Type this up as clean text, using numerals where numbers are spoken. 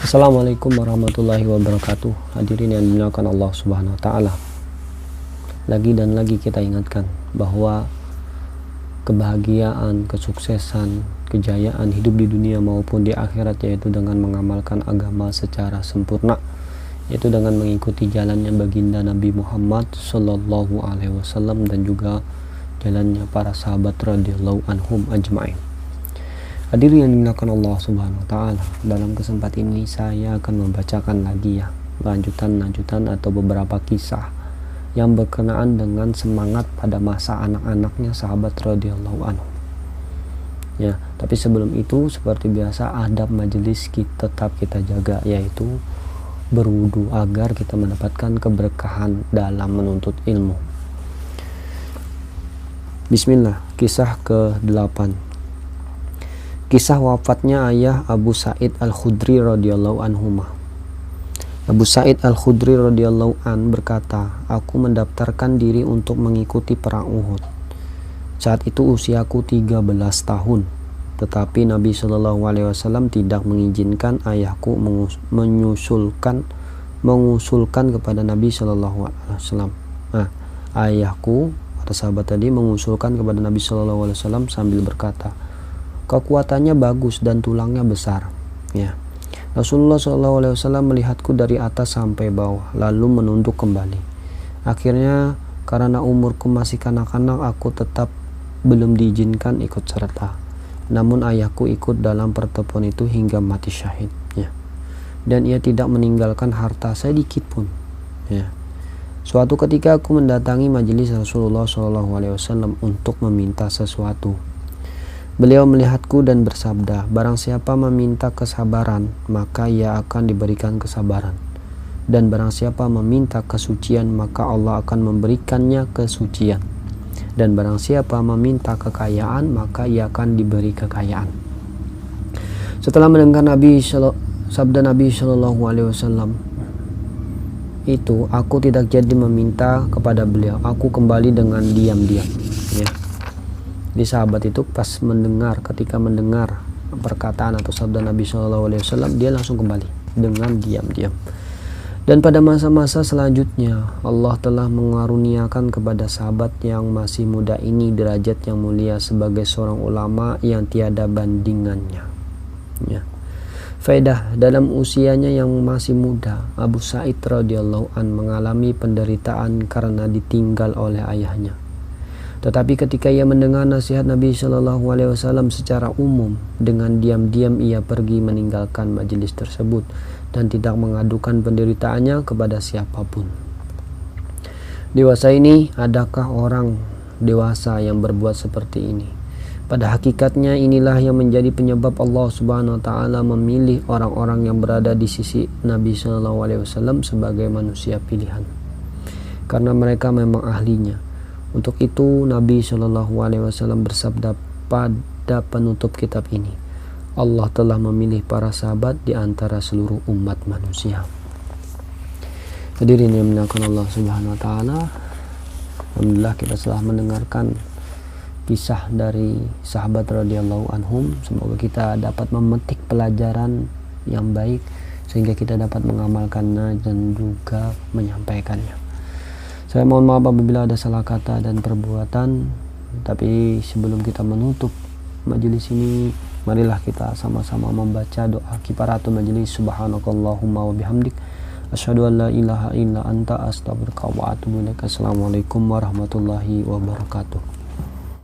Assalamualaikum warahmatullahi wabarakatuh. Hadirin yang dimuliakan Allah Subhanahu wa taala. Lagi dan lagi kita ingatkan bahwa kebahagiaan, kesuksesan, kejayaan hidup di dunia maupun di akhirat yaitu dengan mengamalkan agama secara sempurna, yaitu dengan mengikuti jalannya baginda Nabi Muhammad sallallahu alaihi wasallam dan juga jalannya para sahabat radhiyallahu anhum ajma'in. Hadirin yang dimuliakan Allah Subhanahu wa taala, dalam kesempatan ini saya akan membacakan lagi lanjutan atau beberapa kisah yang berkenaan dengan semangat pada masa anak-anaknya sahabat radhiyallahu anhu. Ya, tapi sebelum itu seperti biasa adab majelis tetap kita jaga, yaitu berwudu agar kita mendapatkan keberkahan dalam menuntut ilmu. Bismillah, kisah ke-8. Kisah wafatnya ayah Abu Sa'id Al-Khudri radhiyallahu anhu. Abu Sa'id Al-Khudri radhiyallahu an berkata, "Aku mendaftarkan diri untuk mengikuti perang Uhud. Saat itu usiaku 13 tahun. Tetapi Nabi Shallallahu alaihi wasallam tidak mengizinkan ayahku mengusulkan kepada Nabi Shallallahu alaihi wasallam." Ayahku, kata sahabat tadi, mengusulkan kepada Nabi Shallallahu alaihi wasallam sambil berkata, "Kekuatannya bagus dan tulangnya besar." Ya. Rasulullah SAW melihatku dari atas sampai bawah, lalu menunduk kembali. Akhirnya karena umurku masih kanak-kanak, aku tetap belum diizinkan ikut serta. Namun ayahku ikut dalam pertempuran itu hingga mati syahid. Ya. Dan ia tidak meninggalkan harta sedikit pun. Ya. Suatu ketika aku mendatangi majelis Rasulullah SAW untuk meminta sesuatu. Beliau melihatku dan bersabda, "Barang siapa meminta kesabaran, maka ia akan diberikan kesabaran. Dan barang siapa meminta kesucian, maka Allah akan memberikannya kesucian. Dan barang siapa meminta kekayaan, maka ia akan diberi kekayaan." Setelah mendengar sabda Nabi Shallallahu alaihi wasallam itu, aku tidak jadi meminta kepada beliau. Aku kembali dengan diam-diam. Ya. Di sahabat itu ketika mendengar perkataan atau sabda Nabi SAW, dia langsung kembali dengan diam-diam. Dan pada masa-masa selanjutnya Allah telah mengaruniakan kepada sahabat yang masih muda ini derajat yang mulia sebagai seorang ulama yang tiada bandingannya. Ya. Faedah, dalam usianya yang masih muda, Abu Sa'id radhiyallahu an mengalami penderitaan karena ditinggal oleh ayahnya. Tetapi ketika ia mendengar nasihat Nabi Shallallahu alaihi wasallam secara umum, dengan diam-diam ia pergi meninggalkan majelis tersebut dan tidak mengadukan penderitaannya kepada siapapun. Dewasa ini, adakah orang dewasa yang berbuat seperti ini? Pada hakikatnya inilah yang menjadi penyebab Allah Subhanahu wa taala memilih orang-orang yang berada di sisi Nabi Shallallahu alaihi wasallam sebagai manusia pilihan. Karena mereka memang ahlinya. Untuk itu Nabi Shallallahu alaihi wasallam bersabda pada penutup kitab ini, Allah telah memilih para sahabat di antara seluruh umat manusia. Hadirin yang dimuliakan Allah Subhanahu wa taala, alhamdulillah kita telah mendengarkan kisah dari sahabat radhiyallahu anhum. Semoga kita dapat memetik pelajaran yang baik sehingga kita dapat mengamalkannya dan juga menyampaikannya. Saya mohon maaf apabila ada salah kata dan perbuatan. Tapi sebelum kita menutup majelis ini, marilah kita sama-sama membaca doa kifaratul majelis. Subhanakallahumma wa bihamdik, asyhadu an la ilaha illa anta, astaghfiruka wa atubu ilaik. Assalamualaikum warahmatullahi wabarakatuh.